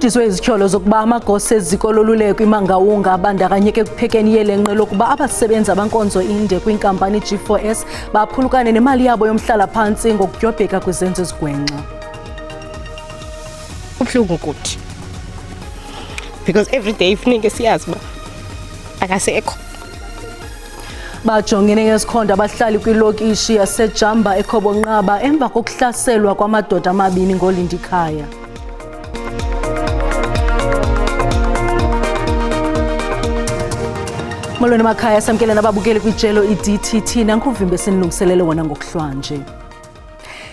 Kutshiswe izityholo zokuba amagosa eziko loluleko iMangaung abandakanyeke ekuphekeni yelenqe lokuba abasebenzi abankonzo inde kwinkampani G4S baphulukane nemali yabo yomhlala phantsi ngokudyobheka kwizenzo ezigwenxa. Kubuhlungu kuthi. Because every day funeke siyazi uba akasekho. Bajongene ngesikhonto abahlali kwilokishi yaseJamba eKhobonqaba emva kokuhlaselwa kwamadoda amabini ngoLindikhaya. Molweni makhaya, samkele nababukeli kwijelo iDTT nankuvimbe sinilungiselele wona ngokuhlwanje.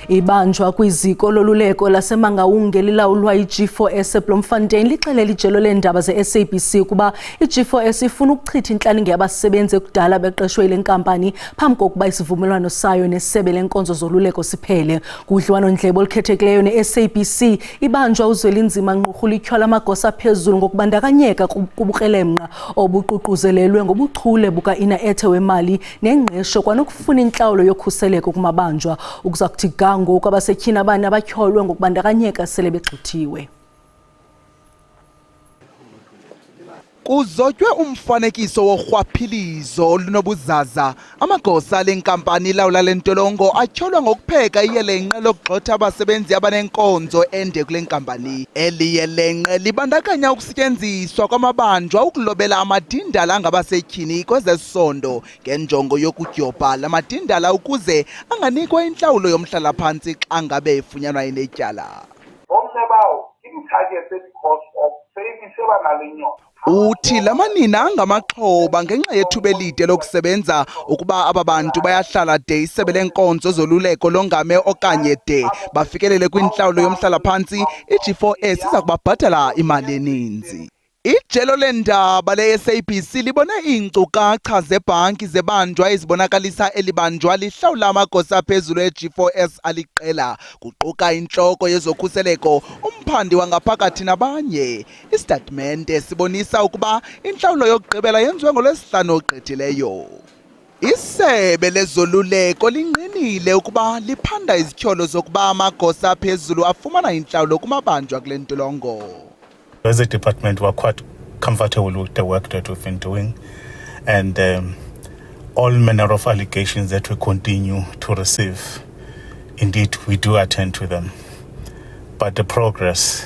Ibanjwa kwiziko loluleko laseMangaung elilawulwa iG4S eBloemfontein lixelele ijelo leendaba zeSABC kuba iG4S ifuna ukuchitha intlaninge yabasebenzi ekudala beqeshwe yile nkampani phambi kokuba isivumelwano sayo nesebe lenkonzo zoluleko siphele. Kudliwano-ndlebe olukhethekileyo neSABC, ibanjwa uZwelinzima Nquhula ityhwala amagosa aphezulu ngokubandakanyeka kubukrelemnqa obuququzelelwe ngobuchule buka-Ina-Ethe wemali nengqesho kwanokufuna intlawulo yokhuseleko kumabanjwa ukuza kuthi ngoku abasetyhini abane abatyholwe ngokubandakanyeka sele begxothiwe. Kuzotywe umfanekiso worhwaphilizo olunobuzaza. Amagosa lenkampani ilawula lentolongo atyholwa ngokupheka iyelenqe lokugxotha abasebenzi abanenkonzo ende kule nkampani. Eli yelenqe libandakanya ukusetyenziswa kwamabanjwa ukulobela amadindala angabasetyhini kwezesondo ngenjongo yokudyobha la madindala ukuze anganikwa intlawulo yomhlala phantsi xa ngabe efunyanwa enetyala. Uthi lamanina angamaxhoba ngenxa yethuba elide lokusebenza ukuba aba bantu bayahlala de isebe lenkonzo zoluleko longame okanye de bafikelele kwintlawulo yomhlala phantsi, iG4S iza kubabhatala imali eninzi. Ijelo leendaba le-SABC libone iinkcukacha zebhanki zebanjwa ezibonakalisa elibanjwa lihlawula amagosa aphezulu e-G4S aliqela, kuquka intloko yezokhuseleko, umphandi wangaphakathi nabanye. Istatimende sibonisa ukuba intlawulo yokugqibela yenziwe ngoLwesihlanu ogqithileyo. Isebe lezoluleko linqinile ukuba liphanda izityholo zokuba amagosa aphezulu afumana intlawulo kumabanjwa kule ntolongo. As a department, we're quite comfortable with the work that we've been doing, and all manner of allegations that we continue to receive, indeed, we do attend to them. But the progress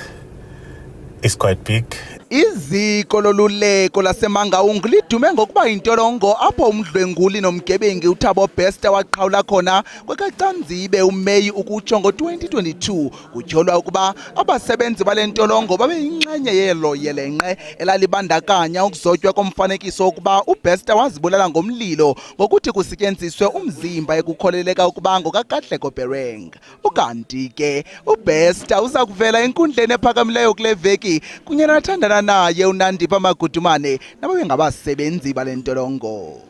is quite big. Iziko loluleko laseMangaung lidume ngokuba intolongo apho umdlwenguli nomgebengi uThabo Bester waqhawula khona kwekaCanzibe uMeyi ukutsho ngo-2022 kutyholwa ukuba abasebenzi bale ntolongo babe yinxenye yelo yelenqe elalibandakanya ukuzotywa komfanekiso ukuba uBester wazibulala ngomlilo ngokuthi kusetyenziswe umzimba ekukholeleka ukuba ngokakaDleko Bereng. Ukanti ke uBester uza kuvela enkundleni ephakamileyo kule veki kunye nathandana naye uNandipha Magudumane nababengabasebenzi bale ntolongo.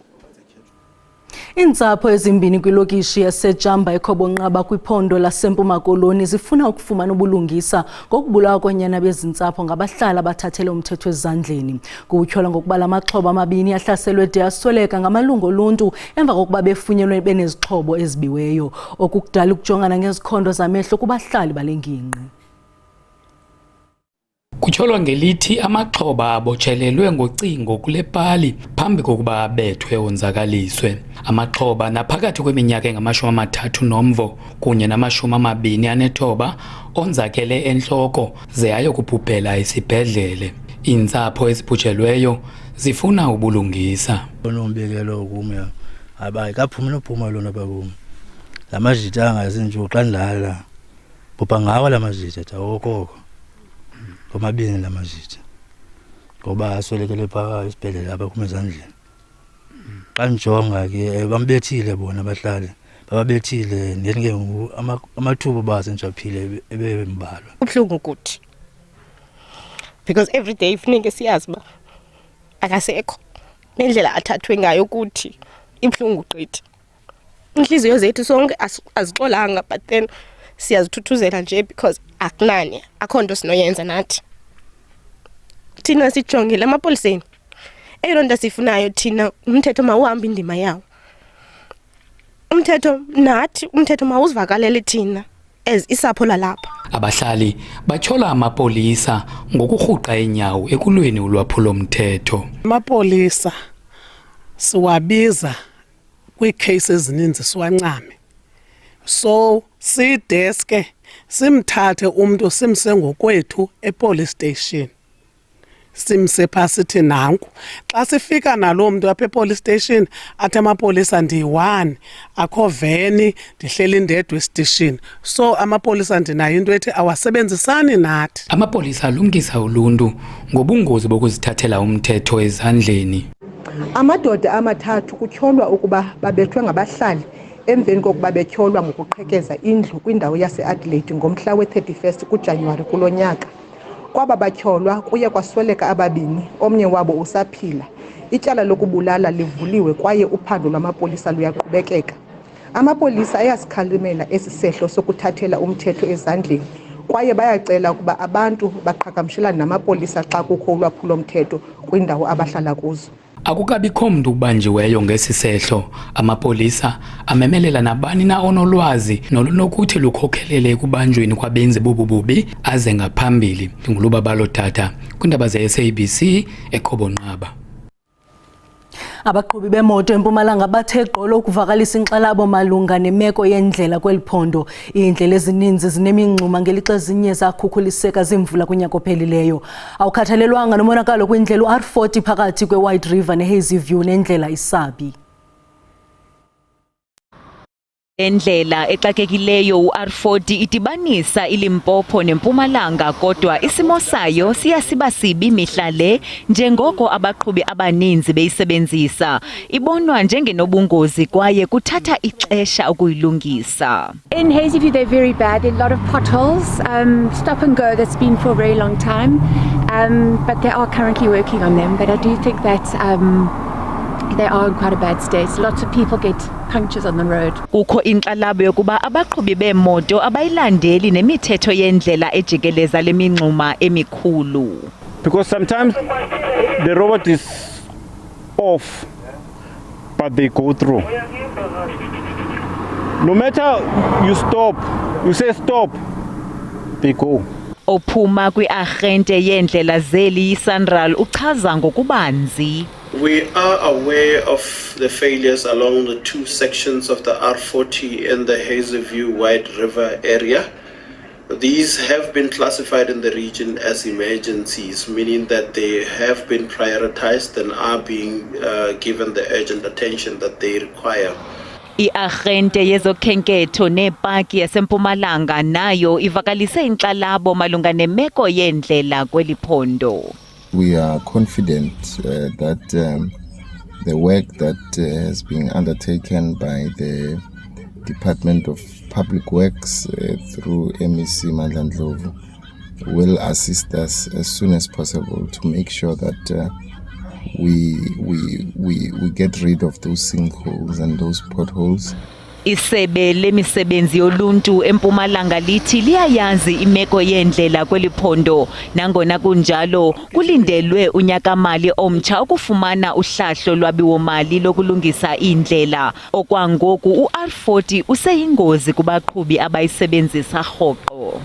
Iintsapho ezimbini kwilokishi yaseJamba eKhobonqaba kwiphondo laseMpuma Koloni zifuna ukufumana ubulungisa ngokubulawa konyana bezintsapho ngabahlali abathathele umthetho ezandleni. Kutyholwa ngokuba la maxhoba amabini ahlaselwe de asweleka ngamalungu oluntu emva kokuba befunyenwe benezixhobo ezibiweyo, okukudala ukujongana ngezikhondo zamehlo kubahlali bale ngingqi. Kutyholwa ngelithi amaxhoba abotshelelwe ngocingo kule pali phambi kokuba abethwe onzakaliswe. Amaxhoba naphakathi kweminyaka engama-30 nomvo kunye nama-29 onzakele entloko ze ayokubhubhela esibhedlele. Iintsapho ezibhujelweyo zifuna ubulungisa. Onombekelo kumya abayikaphumi nophuma lona bakum. La mazitha angazinjuku xa ndilala bhubha ngawo la mazitha tawokoko. Komabini la mazitha ngoba aswelekele phaa esibhedlela apha kum ezandleni. Xa ndijonga ke bambethile bona abahlali, bababethile ndeni ke amathuba basenjaphile ebembalwa. Kubuhlungu kuthi. Because every day funeke siyazi uba akasekho. Nendlela athathwe ngayo kuthi ibuhlungu gqithi. Inhliziyo zethu sonke azixolanga, but then siyazithuthuzela nje because akunani akho nto sinoyenza nathi. Thina sijongile amapoliseni eyona nto sifunayo thina umthetho mawuhambe indima yawo. Umthetho nathi umthetho mawuzivakalele thina as isapho lalapha. Abahlali batyhola amapolisa ngokurhuqa inyawo ekulweni ulwaphulo-mthetho. Amapolisa siwabiza kwiikheyisi ezininzi siwancame. So sideske simthathe umuntu simse ngokwethu epolice station. Simse phasithi nanku. Xa sifika nalo muntu apha epolice station athi amapolisa ndiyi-1 akho veni ndihleli ndedwa estation. So amapolisa ndinayo into ethi awasebenzisani nathi. Amapolisa alumkisa uluntu ngobungozi bokuzithathela umthetho ezandleni. Amadoda amathathu kutyholwa ukuba babethwe ngabahlali emveni kokuba betyholwa ngokuqhekeza indlu kwindawo yase-Adelaide ngomhla we-31 kuJanuwari kulo nyaka. Kwaba batyholwa kuye kwasweleka 2, omnye wabo usaphila. Ityala lokubulala livuliwe kwaye uphando lwamapolisa luyaqhubekeka. Amapolisa ayasikhalimela esi sehlo sokuthathela umthetho ezandleni kwaye bayacela ukuba abantu baqhagamshelane namapolisa xa kukho ulwaphulo-mthetho kwindawo abahlala kuzo. Akukabikho mntu ubanjiweyo ngesi sehlo. Amapolisa amemelela nabani na onolwazi nolunokuthi lukhokhelele ekubanjweni kwabenzi bobububi aze ngaphambili. Ndingulubabalo Tata kwiindaba ze-SABC eKhobonqaba. Abaqhubi bemoto eMpumalanga bathe gqolo ukuvakalisa inkxalabo malunga nemeko yendlela kweli phondo. Iindlela ezininzi zinemingxuma ngelixa ezinye zakhukhuliseka zimvula kunyaka ophelileyo. Awukhathalelwanga nomonakalo kwindlela u-R40 phakathi kwe-White River ne-Hazy View nendlela iSabi. Endlela exakekileyo u-R40 idibanisa iLimpopo neMpumalanga, kodwa isimo sayo siyasiba sibi mihla le njengoko abaqhubi abaninzi beyisebenzisa. Ibonwa njengenobungozi kwaye kuthatha ixesha ukuyilungisa. In Hazy View they're very bad. There are a lot of potholes, stop and go that's been for a very long time, but they are currently working on them. But I do think that they are in quite a bad state. Lots of people get punctures on the road. Kukho inkxalabo yokuba abaqhubi beemoto abayilandeli nemithetho yendlela ejikeleza lemingxuma emikhulu. Because sometimes the robot is off, but they go through. No matter you stop, you say stop, they go. Ophuma kwi-arhente yendlela zeli iSanral uchaza ngokubanzi. We are aware of the failures along the 2 sections of the R40 and the Hazy View White River area. These have been classified in the region as emergencies, meaning that they have been prioritized and are being given the urgent attention that they require. I-arhente yezokhenketho neepaki yaseMpumalanga nayo ivakalise inkxalabo malunga nemeko yendlela kweli phondo. We are confident that the work that has been undertaken by the Department of Public Works through MEC Mandla Ndlovu will assist us as soon as possible to make sure that we get rid of those sinkholes and those potholes. Isebe lemisebenzi yoluntu eMpumalanga lithi liyayazi imeko yendlela kweli phondo, nangona kunjalo kulindelwe unyakamali omtsha ukufumana uhlahlo lwabiwo-mali lokulungisa iindlela. Okwangoku u-R40 useyingozi kubaqhubi abayisebenzisa rhoqo.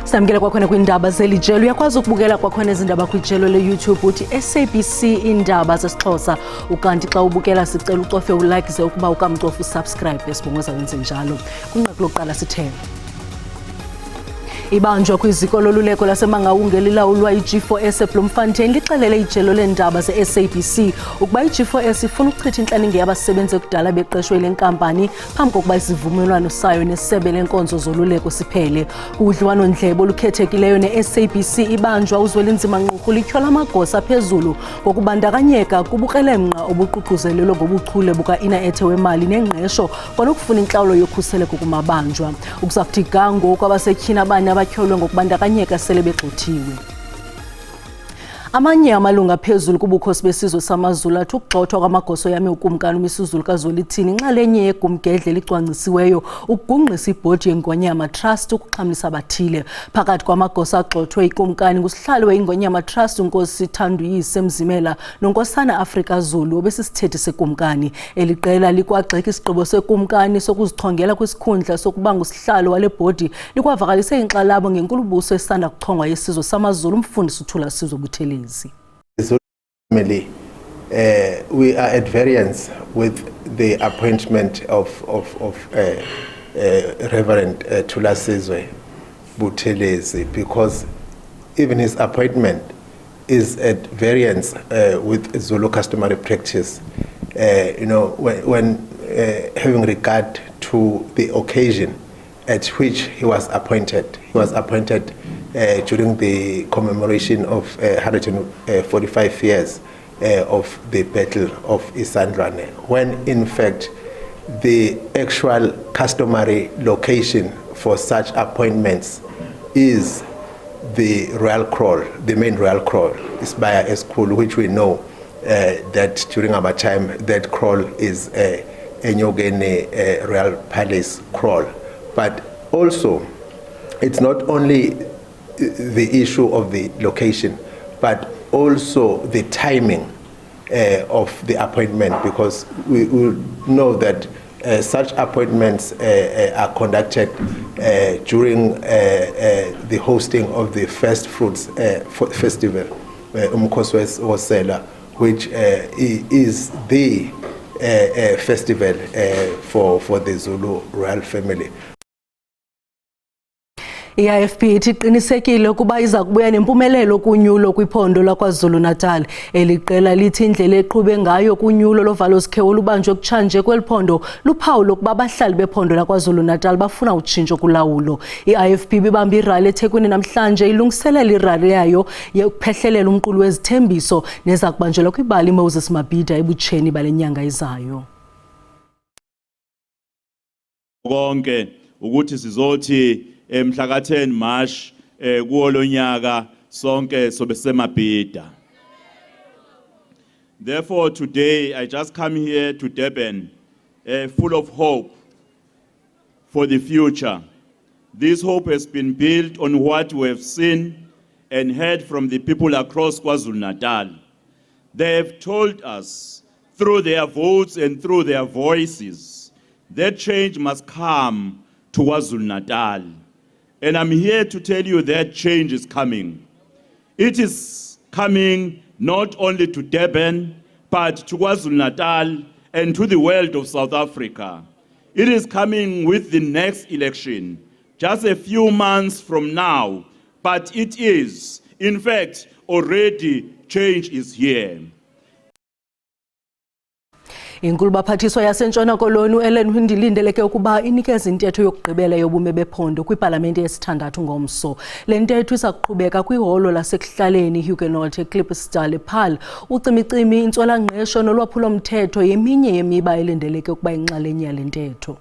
Samkela kwakhona kwiindaba zeli jelo. Uyakwazi ukubukela kwakhona ezindaba kwijelo le-YouTube uthi SABC Iindaba zesiXhosa. Ukanti xa ubukela sicela ucofe ulike ze ukuba ukamcofa usubscribe esibongoza wenze njalo. Kwinqaku lokuqala sithe ibanjwa kwiziko loluleko laseMangaung elilawulwa i-G4S eBloemfontein lixelele ijelo leendaba ze-SABC ukuba i-G4S ifuna ukuchitha intlaninge yabasebenzi ekudala beqeshwe le nkampani phambi kokuba isivumelwano sayo nesebe lenkonzo zoluleko siphele. Kudliwano-ndlebe olukhethekileyo ne-SABC ibanjwa uZwelinzima Nququ lityhola amagosa aphezulu ngokubandakanyeka kubukrelemnqa obuququzelelwe ngobuchule buka-Ina wemali nengqesho kwanokufuna intlawulo yokhuseleko kumabanjwa. Ukuzakuthi gango kwabasetyhini abanye abatyholwe ngokubandakanyeka sele begxothiwe. Amanye amalunga phezulu kubukhosi besizwe samaZulu athi ukugxothwa kwamagoso yami ukumkani uMisuzulu kaZolithini inxalenye yegumgedle licwangcisiweyo ukugungqisa ibhodi yeNgonyama Trust ukuxhamlisa abathile. Phakathi kwamagoso agxothwe ikumkani ngusihlalo weNgonyama Trust uNkosi Thanduyise Mzimela noNkosana Afrika Zulu obesisithethi sekumkani. Eli qela likwagxeka isigqibo sekumkani sokuzichongela kwisikhundla sokuba ngusihlalo wale bhodi likwavakalise inkxalabo ngenkulubuso esanda kuchongwa yesizwe samaZulu. Umfundisi uThula Sizwe Buthelezi. Family, we are at variance with the appointment of Reverend Thula Sizwe Buthelezi, because even his appointment is at variance with Zulu customary practice. When having regard to the occasion at which he was appointed. He was appointed during the commemoration of 145 years of the Battle of Isandlwane, when in fact the actual customary location for such appointments is the royal crawl, the main royal crawl, Isibaya School, which we know that during our time that crawl is a Enyogene Royal Palace crawl. But also, it's not only the issue of the location, but also the timing of the appointment, because we know that such appointments are conducted during the hosting of the First Fruits Festival, Umkhosi Wosela, which is the festival for the Zulu royal family. I-IFP ithi iqinisekile ukuba iza kubuya nempumelelo kunyulo kwiphondo laKwaZulu Natal. Eli qela lithi indlela eqhube ngayo kunyulo lovalo sikhewu olubanjwe kutshanje kweliphondo luphawu lokuba abahlali bephondo laKwaZulu Natal bafuna utshintsho kulawulo. I-IFP bibamba irali eThekwini namhlanje ilungiselela irali yayo yokuphehlelela umqulu wezithembiso neza kubanjelwa kwibali Moses Mabhida ebutsheni balenyanga izayo. Konke ukuthi sizothi mhla ka-10 March kuwo lonyaka sonke sobe semabhida. Therefore today I just come here to Durban full of hope for the future. This hope has been built on what we have seen and heard from the people across KwaZulu-Natal. They have told us through their votes and through their voices that change must come to KwaZulu-Natal. And I'm here to tell you that change is coming. It is coming not only to Durban, but to KwaZulu-Natal and to the world of South Africa. It is coming with the next election, just a few months from now, but it is, in fact, already change is here. Inkulu baphathiswa yaseNtshona Koloni uEllen Windi lindeleke ukuba inikeza intetho yokugqibela yobume bephondo kwipalamente yesithandathu ngomso. Le ntetho iza kuqhubeka kwiholo lasekuhlaleni Huguenot eKlipstal ePaarl. Ucimicimi intswelangqesho nolwaphulo mthetho yeminye yemiba elindeleke ukuba inxalenye yale ntetho.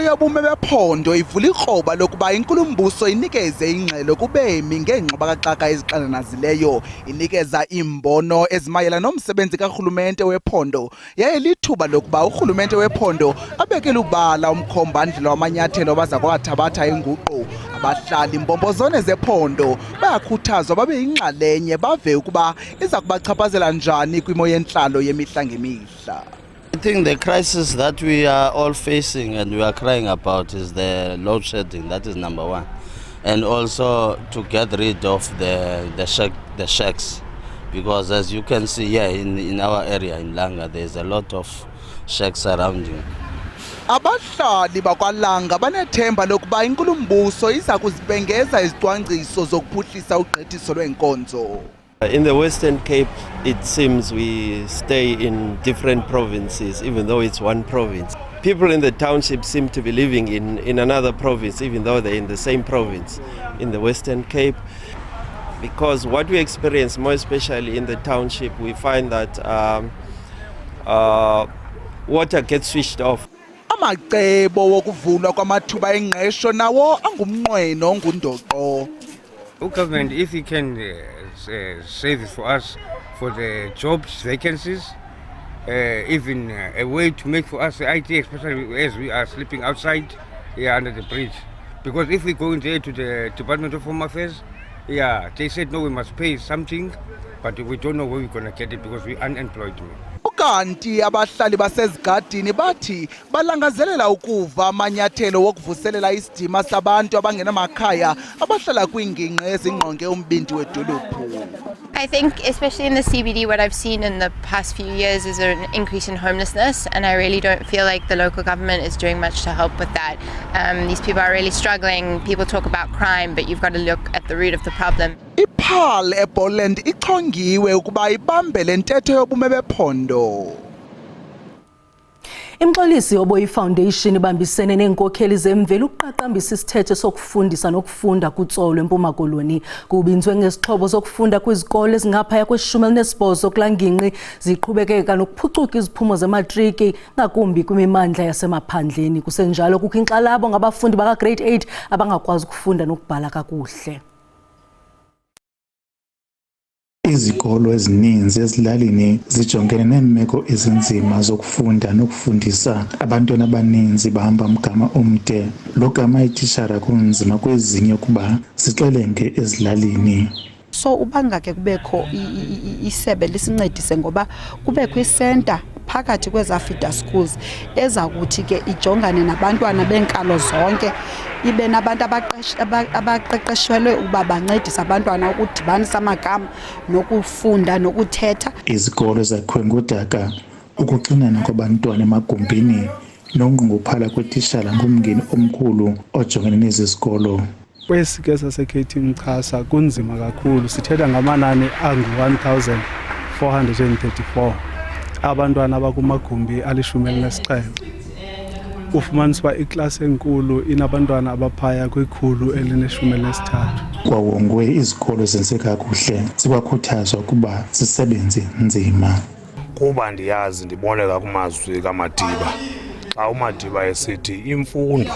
Yobume bephondo ivula ikroba lokuba inkulumbuso inikeze ingxelo kubemi ngengxabakaxaka ezixananazileyo, inikeza imbono ezimayela nomsebenzi karhulumente wephondo. Yaye lithuba lokuba urhulumente wephondo abekele ubala umkhombandlela wamanyathelo abaza kwathabatha inguqu. Abahlali imbombozone zephondo bayakhuthazwa babe yinxalenye bave ukuba iza kubachaphazela njani kwimo yentlalo yemihla ngemihla. I think the crisis that we are all facing and we are crying about is the load shedding. That is number one. And also to get rid of the shacks. Because as you can see here in our area in Langa, there's a lot of shacks surrounding. Abahlali bakwalanga banethemba lokuba inkulumbuso iza kuzibhengeza izicwangciso zokuphuhlisa ugqithiso lwenkonzo. In the Western Cape, it seems we stay in different provinces, even though it's one province. People in the township seem to be living in another province, even though they're in the same province in the Western Cape. Because what we experience, more especially in the township, we find that water gets switched off. Amacebo wokuvulwa kwamathuba engqesho nawo angumnqweno ongundoqo. Government, if he can say this for us, for the jobs, vacancies, even a way to make for us the IT, especially as we are sleeping outside under the bridge. Because if we go in there to the Department of Home Affairs, they said no, we must pay something, but we don't know where we're going to get it because we're unemployed. Ukanti abahlali basezigadini bathi balangazelela ukuva amanyathelo wokuvuselela isidima sabantu abangenamakhaya abahlala kwiingingqi ezingqonge umbindi wedolophu. I think especially in the CBD what I've seen in the past few years is an increase in homelessness, and I really don't feel like the local government is doing much to help with that. These people are really struggling. People talk about crime, but you've got to look at the root of the problem. IPAL eBoland ichongiwe ukuba ibambele ntetho yobume bephondo. Imxolisi yoboyi Foundation ibambisene nenkokheli zemveli ukuqaqambisa isithethe sokufundisa nokufunda kutsolo eMpuma Koloni. Kubinzwe ngezixhobo zokufunda kwizikole ezingaphaya kwe-18 kulangingqi ziqhubekeka nokuphucuka iziphumo zematriki ngakumbi kwimimandla yasemaphandleni. Kusenjalo kukho inkxalabo ngabafundi baka grade 8 abangakwazi ukufunda nokubhala kakuhle. Izikolo ezininzi ezilalini zijongene neemeko ezinzima zokufunda nokufundisa. Abantwana abaninzi bahamba umgama omde. Lo gama itishara kunzima kwezinye ukuba zixelenge ezilalini. So ubangake kubekho isebe lisincedise ngoba kubekho isenta phakathi kwezafida schools ezakuthi ke ijongane nabantwana benkalo zonke, ibe nabantu abaqeqeshelwe ukuba bancedise abantwana ukudibanisa amagama nokufunda nokuthetha. Izikolo zakhiwe ngodaka, ukuxinana kwabantwana emagumbini nonqongophala kwetishala ngumngeni omkhulu ojongene nezi zikolo. Kwesike saseKT Mchasa kunzima kakhulu, sithetha ngamanani angu-1434 abantwana abakumagumbi ali-17. Ufumanisa uba iklasi enkulu inabantwana abaphaya kwi-113. Kwawongwe izikolo zenze kakuhle, zikwakhuthazwa ukuba zisebenze nzima. Kuba ndiyazi ndiboleka kumazwi kaMadiba. Xa uMadiba esithi imfundo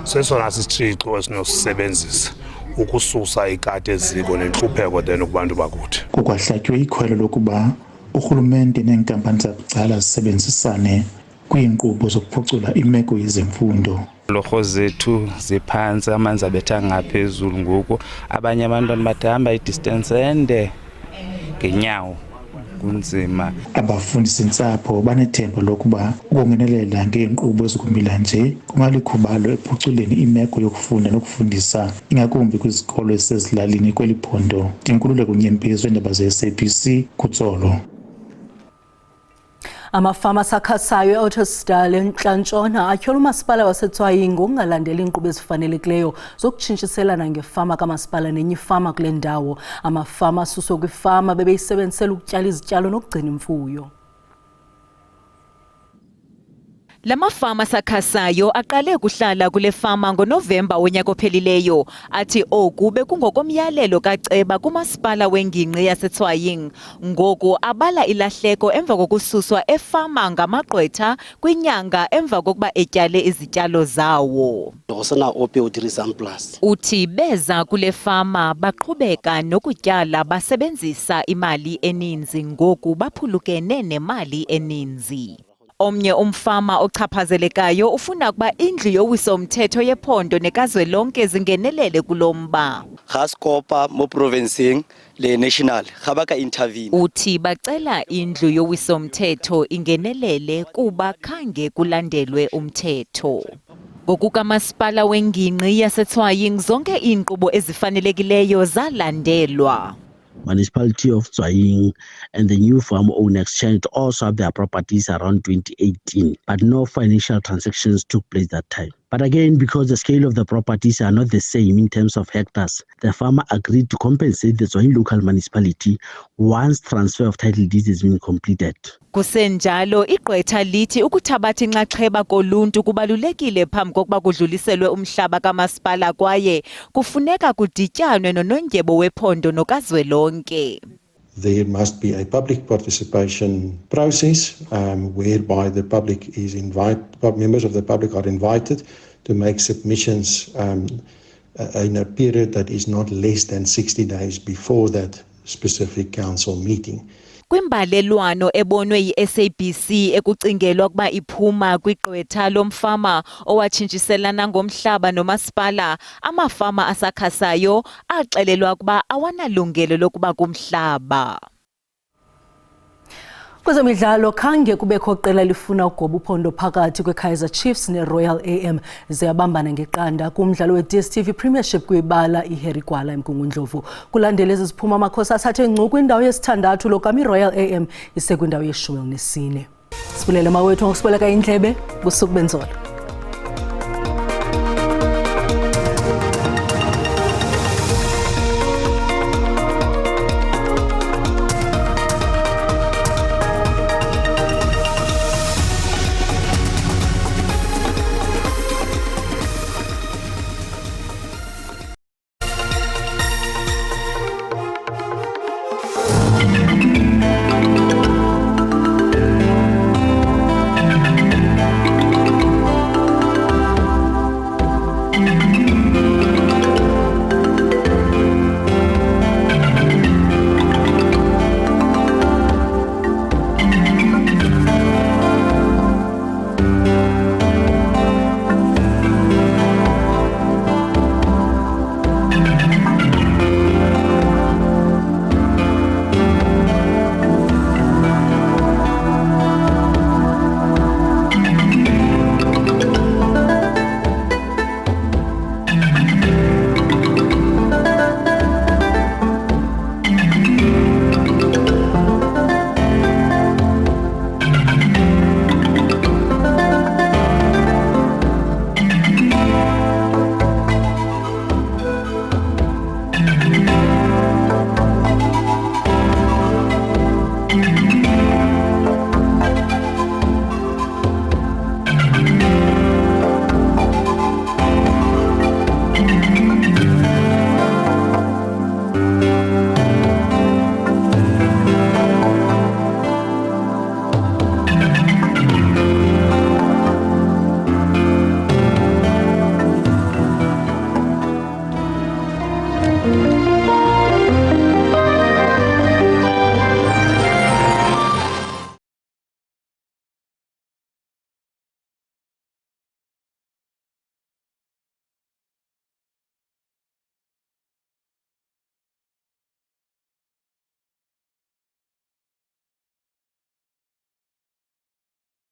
sesona sithixo esinosisebenzisa ukususa ikati eziko nenklupheko then kubantu bakuthi. Kukwahlatywe ikhwelo lokuba urhulumente neenkampani zabucala zisebenzisane kwiinkqubo zokuphucula imeko yezemfundo. Lorho zethu ziphantsi, amanzi abetha ngaphezulu ngoku. Abanye abantwana bahamba idistance ende ngenyawo. Kunzima. Abafundisintsapho banethemba lokuba ukongenelela ngeenkqubo ezikumila nje kungalikhubalo ephuculeni imeko yokufunda nokufundisa ingakumbi kwizikolo ezisezilalini kweli phondo. Ndinkululeko Nyembezi weendaba ze-SABC kutsolo. Amafama asakhasayo e-Ottosdal eNtla-Ntshona atyhola umasipala waseTshwane ngokungalandeli iinkqubo ezifanelekileyo zokutshintshiselana ngefama kamasipala nenye ifama kule ndawo. Amafama asuswe kwifama bebeyisebenzisela ukutyala izityalo nokugcina imfuyo. La mafama asakhasayo aqale ukuhlala kule fama ngoNovemba wonyaka ophelileyo. Athi oku bekungokomyalelo kaceba kumasipala wengingqi yaseTshwane. Ngoku abala ilahleko emva kokususwa efama ngamagqwetha kwinyanga emva kokuba etyale izityalo zawo. Uthi beza kule fama baqhubeka nokutyala basebenzisa imali eninzi ngoku baphulukene nemali eninzi. Omnye umfama ochaphazelekayo ufuna ukuba indlu yowiso-mthetho yephondo nekazwelonke zingenelele kulomba. Gaskopa mo provincing le national gabaka intervene. Uthi bacela indlu yowiso-mthetho ingenelele kuba khange kulandelwe umthetho. Ngokukamasipala wengingqi yaseTshwane zonke iinkqubo ezifanelekileyo zalandelwa. Municipality of Tshwane and the new farm owner exchanged all of their properties around 2018, but no financial transactions took place that time. But again, because the scale of the properties are not the same in terms of hectares, the farmer agreed to compensate the Tshwane local municipality once transfer of title deeds has been completed. Kusenjalo igqwetha lithi ukuthabatha inxaxheba koluntu kubalulekile phambi kokuba kudluliselwe umhlaba kamasipala kwaye kufuneka kudityanwe nonondyebo wephondo nokazwelonke. There must be a public participation process whereby the public is members of the public are invited to make submissions in a period that is not less than 60 days before that specific council meeting. Kwimbalelwano ebonwe yi-SABC ekucingelwa ukuba iphuma kwigqwetha lomfama owatshintshiselana ngomhlaba nomasipala, amafama asakhasayo axelelwa ukuba awanalungelo lokuba kumhlaba. Kwezemidlalo khange kubekho qela lifuna ugoba uphondo phakathi kweKaizer Chiefs neRoyal AM ziyabambana ngeqanda kumdlalo we-DStv Premiership kwibala iHarry Gwala eMgungundlovu. Kulandela ezi ziphuma amakhosi athathe ngcu kwindawo yesithandathu lokami iRoyal AM isekwindawo ye-14. Sibulele mawethu ngokusibeleka indlebe busuku benzolo.